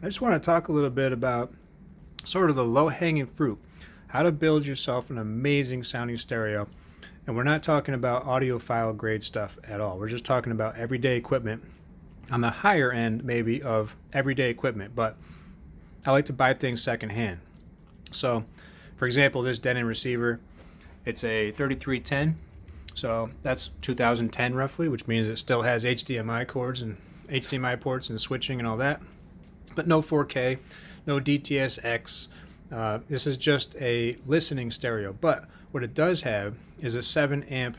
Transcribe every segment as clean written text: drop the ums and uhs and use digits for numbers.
I just want to talk a little bit about sort of the low-hanging fruit, how to build yourself an amazing sounding stereo. And we're not talking about audiophile grade stuff at all. We're just talking about everyday equipment on the higher end, maybe, of everyday equipment. But I like to buy things secondhand. So, for example, this Denon receiver, it's a 3310. So that's 2010 roughly, which means it still has HDMI cords and HDMI ports and switching and all that, but no 4K, no DTS:X. This is just a listening stereo. But what it does have is a 7 amp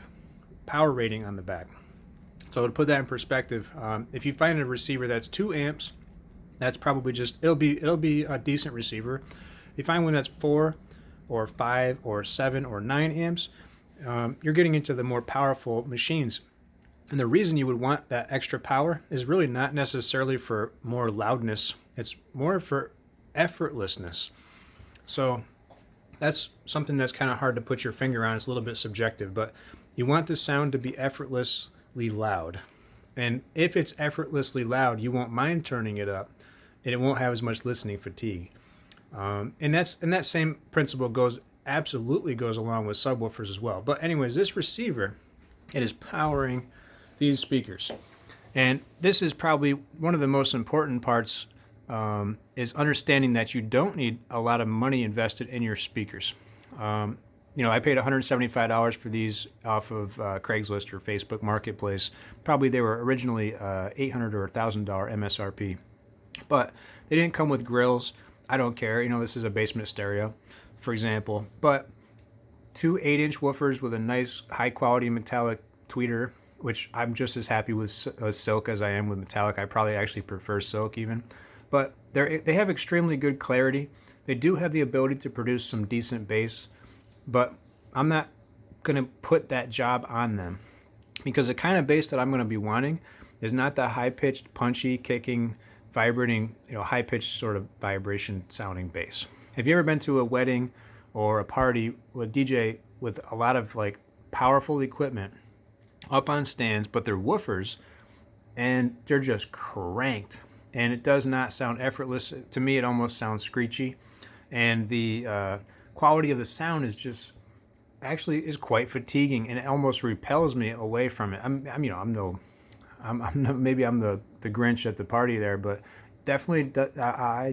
power rating on the back. So to put that in perspective, if you find a receiver that's 2 amps, that's probably just it'll be a decent receiver. If you find one that's 4 or 5 or 7 or 9 amps, you're getting into the more powerful machines. And the reason you would want that extra power is really not necessarily for more loudness. It's more for effortlessness. So that's something that's kind of hard to put your finger on. It's a little bit subjective, but you want the sound to be effortlessly loud. And if it's effortlessly loud, you won't mind turning it up, and it won't have as much listening fatigue. And that same principle absolutely goes along with subwoofers as well. But anyways, this receiver, it is powering these speakers. And this is probably one of the most important parts, is understanding that you don't need a lot of money invested in your speakers. I paid $175 for these off of Craigslist or Facebook Marketplace. Probably they were originally $800 or $1,000 MSRP. But they didn't come with grills. I don't care. This is a basement stereo, for example. But two 8-inch woofers with a nice high-quality metallic tweeter, which I'm just as happy with silk as I am with metallic. I probably actually prefer silk even. But they have extremely good clarity. They do have the ability to produce some decent bass, but I'm not going to put that job on them, because the kind of bass that I'm going to be wanting is not the high-pitched, punchy, kicking, vibrating, high-pitched sort of vibration sounding bass. Have you ever been to a wedding or a party with DJ with a lot of like powerful equipment up on stands, but they're woofers and they're just cranked, and it does not sound effortless? To me, it almost sounds screechy, and the quality of the sound is quite fatiguing, and it almost repels me away from it. Maybe I'm the Grinch at the party there, but definitely I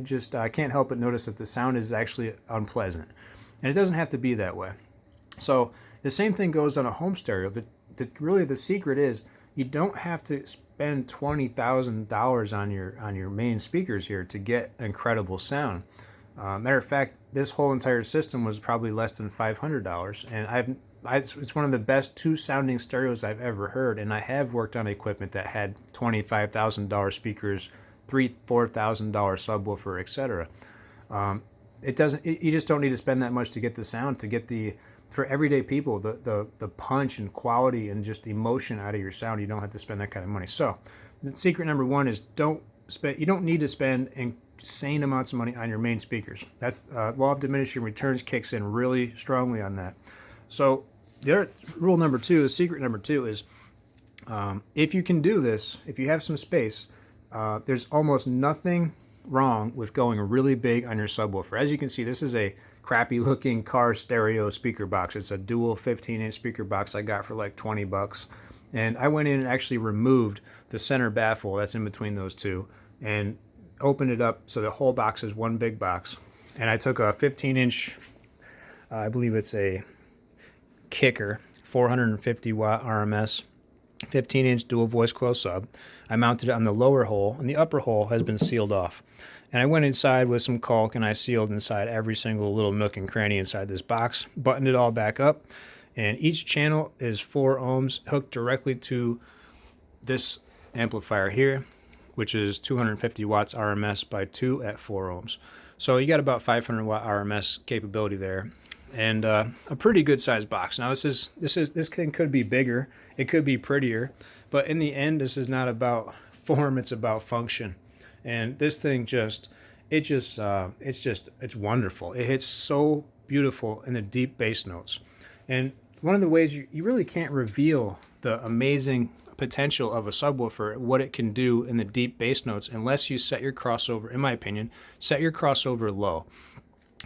can't help but notice that the sound is actually unpleasant, and it doesn't have to be that way. So the same thing goes on a home stereo. Really the secret is you don't have to spend $20,000 on your main speakers here to get incredible sound. Matter of fact, this whole entire system was probably less than $500, and it's one of the best two sounding stereos I've ever heard. And I have worked on equipment that had $25,000 speakers, $4,000 subwoofer, etc. You just don't need to spend that much to get the sound, for everyday people, the punch and quality and just emotion out of your sound. You don't have to spend that kind of money. So the secret number one is you don't need to spend insane amounts of money on your main speakers. That's law of diminishing returns kicks in really strongly on that. So secret number two is, if you can do this, if you have some space, there's almost nothing wrong with going really big on your subwoofer. As you can see, this is a crappy looking car stereo speaker box. It's a dual 15-inch speaker box I got for like $20. And I went in and actually removed the center baffle that's in between those two and opened it up so the whole box is one big box. And I took a 15-inch, I believe it's a Kicker, 450 Watt RMS, 15-inch dual voice coil sub. I mounted it on the lower hole, and the upper hole has been sealed off. And I went inside with some caulk, and I sealed inside every single little nook and cranny inside this box, buttoned it all back up, and each channel is 4 ohms hooked directly to this amplifier here, which is 250 watts RMS by 2 at 4 ohms. So you got about 500 watt RMS capability there, and a pretty good sized box. Now this thing could be bigger, it could be prettier, but in the end, this is not about form, it's about function. And this thing it's wonderful. It hits so beautiful in the deep bass notes. And one of the ways you really can't reveal the amazing potential of a subwoofer, what it can do in the deep bass notes, unless you set your crossover, in my opinion, set your crossover low.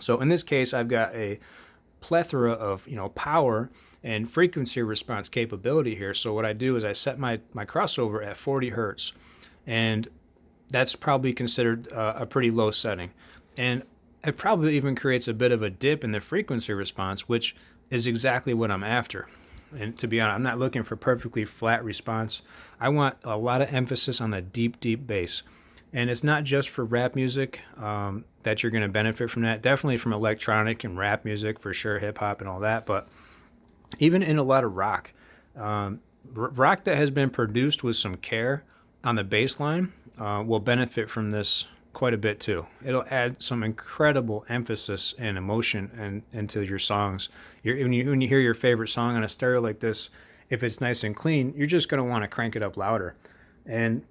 So in this case, I've got a plethora of power and frequency response capability here. So what I do is I set my crossover at 40 hertz, and that's probably considered a pretty low setting. And it probably even creates a bit of a dip in the frequency response, which is exactly what I'm after. And to be honest, I'm not looking for perfectly flat response. I want a lot of emphasis on the deep, deep bass. And it's not just for rap music that you're going to benefit from that. Definitely from electronic and rap music, for sure, hip hop and all that. But even in a lot of rock, rock that has been produced with some care on the bass line will benefit from this quite a bit too. It'll add some incredible emphasis and emotion into your songs. When you hear your favorite song on a stereo like this, if it's nice and clean, you're just going to want to crank it up louder. And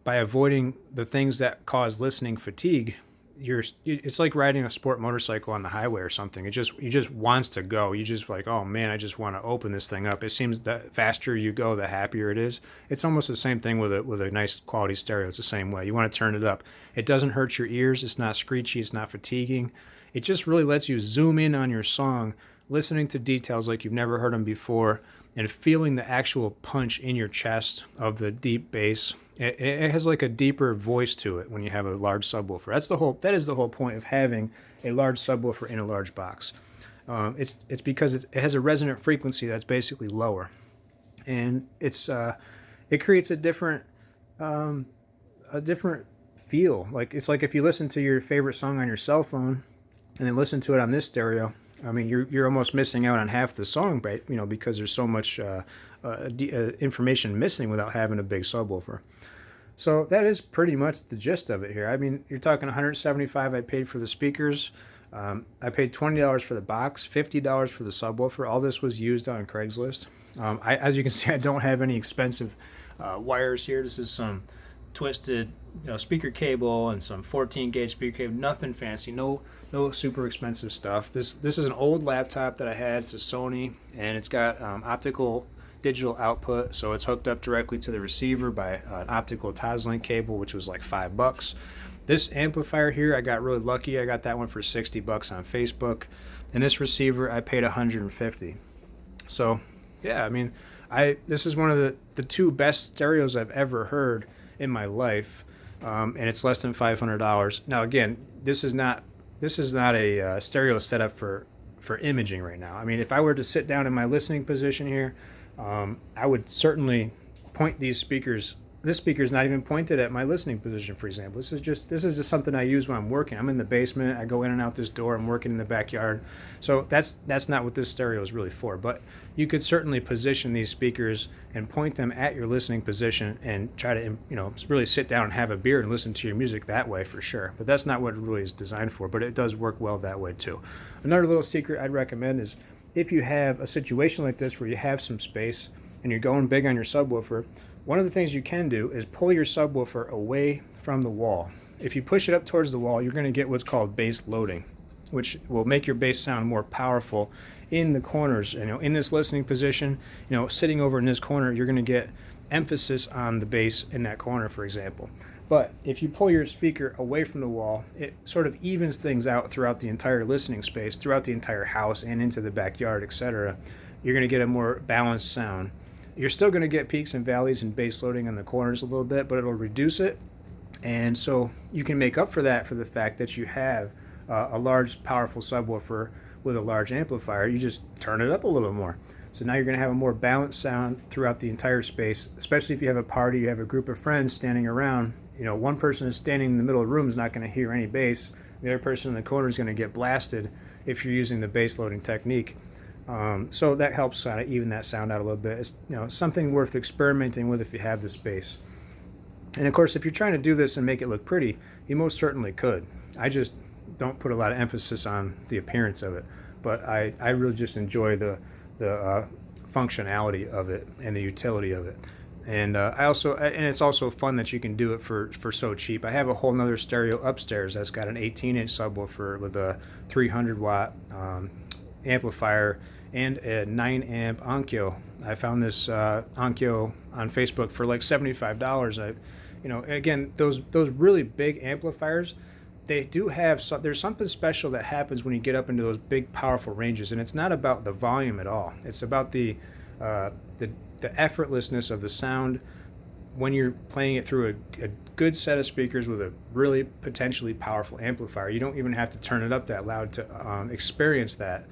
by avoiding the things that cause listening fatigue, it's like riding a sport motorcycle on the highway or something. You just wants to go. You just like, oh man, I just want to open this thing up. It seems that faster you go, the happier it is. It's almost the same thing with a nice quality stereo. It's the same way. You want to turn it up. It doesn't hurt your ears. It's not screechy. It's not fatiguing. It just really lets you zoom in on your song, listening to details like you've never heard them before, and feeling the actual punch in your chest of the deep bass. It has like a deeper voice to it when you have a large subwoofer. That is the whole point of having a large subwoofer in a large box. It's because it has a resonant frequency that's basically lower, and it creates a different feel. Like it's like if you listen to your favorite song on your cell phone and then listen to it on this stereo. I mean, you're almost missing out on half the song, right? Because there's so much information missing without having a big subwoofer. So that is pretty much the gist of it here. I mean, you're talking $175 I paid for the speakers. I paid $20 for the box, $50 for the subwoofer. All this was used on Craigslist. As you can see, I don't have any expensive wires here. This is some twisted speaker cable and some 14 gauge speaker cable. Nothing fancy. No super expensive stuff. This is an old laptop that I had. It's a Sony, and it's got optical digital output, so it's hooked up directly to the receiver by an optical Toslink cable, which was like $5. This amplifier here, I got really lucky. I got that one for $60 on Facebook, and this receiver I paid $150. So yeah, I mean, this is one of the two best stereos I've ever heard in my life, and it's less than $500. Now again, this is not a stereo setup for imaging right now. I mean, if I were to sit down in my listening position here, I would certainly point these speakers. This speaker is not even pointed at my listening position, for example. This is just something I use when I'm working. I'm in the basement. I go in and out this door. I'm working in the backyard. So that's not what this stereo is really for. But you could certainly position these speakers and point them at your listening position and try to really sit down and have a beer and listen to your music that way, for sure. But that's not what it really is designed for. But it does work well that way too. Another little secret I'd recommend is if you have a situation like this where you have some space and you're going big on your subwoofer, one of the things you can do is pull your subwoofer away from the wall. If you push it up towards the wall, you're going to get what's called bass loading, which will make your bass sound more powerful in the corners. In this listening position, sitting over in this corner, you're going to get emphasis on the bass in that corner, for example. But if you pull your speaker away from the wall, it sort of evens things out throughout the entire listening space, throughout the entire house and into the backyard, etc. You're going to get a more balanced sound. You're still going to get peaks and valleys and bass loading on the corners a little bit, but it'll reduce it. And so you can make up for that for the fact that you have a large, powerful subwoofer with a large amplifier. You just turn it up a little more. So now you're going to have a more balanced sound throughout the entire space, especially if you have a party, you have a group of friends standing around. One person is standing in the middle of the room is not going to hear any bass. The other person in the corner is going to get blasted if you're using the bass loading technique. So that helps kind of even that sound out a little bit. It's something worth experimenting with if you have the space. And of course, if you're trying to do this and make it look pretty, you most certainly could. I just don't put a lot of emphasis on the appearance of it, but I really just enjoy the functionality of it and the utility of it. And and it's also fun that you can do it for so cheap. I have a whole nother stereo upstairs that's got an 18-inch subwoofer with a 300 watt amplifier and a 9 amp Onkyo. I found this Onkyo on Facebook for like $75. Again, those really big amplifiers, they do have there's something special that happens when you get up into those big powerful ranges, and it's not about the volume at all. It's about the effortlessness of the sound when you're playing it through a good set of speakers with a really potentially powerful amplifier. You don't even have to turn it up that loud to experience that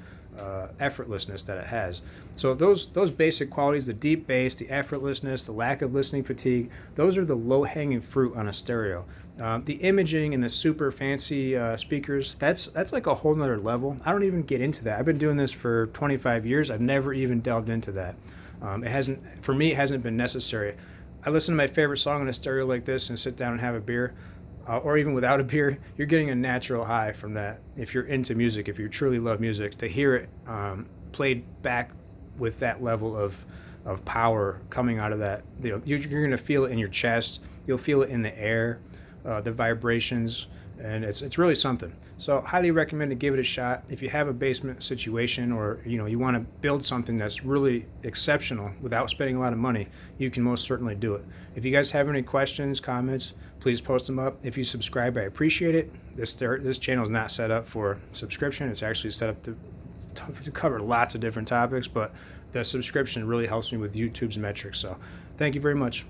effortlessness that it has. So those basic qualities, the deep bass, the effortlessness, the lack of listening fatigue, those are the low-hanging fruit on a stereo. The imaging and the super fancy speakers, that's like a whole nother level. I don't even get into that. I've been doing this for 25 years. I've never even delved into that. For me, it hasn't been necessary. I listen to my favorite song on a stereo like this and sit down and have a beer. Or even without a beer, you're getting a natural high from that. If you're into music, if you truly love music, to hear it played back with that level of power coming out of that, you're going to feel it in your chest. You'll feel it in the air, the vibrations, and it's really something. So highly recommend to give it a shot. If you have a basement situation, or you want to build something that's really exceptional without spending a lot of money, you can most certainly do it. If you guys have any questions, comments, please post them up. If you subscribe, I appreciate it. This channel is not set up for subscription. It's actually set up to cover lots of different topics, but the subscription really helps me with YouTube's metrics. So thank you very much.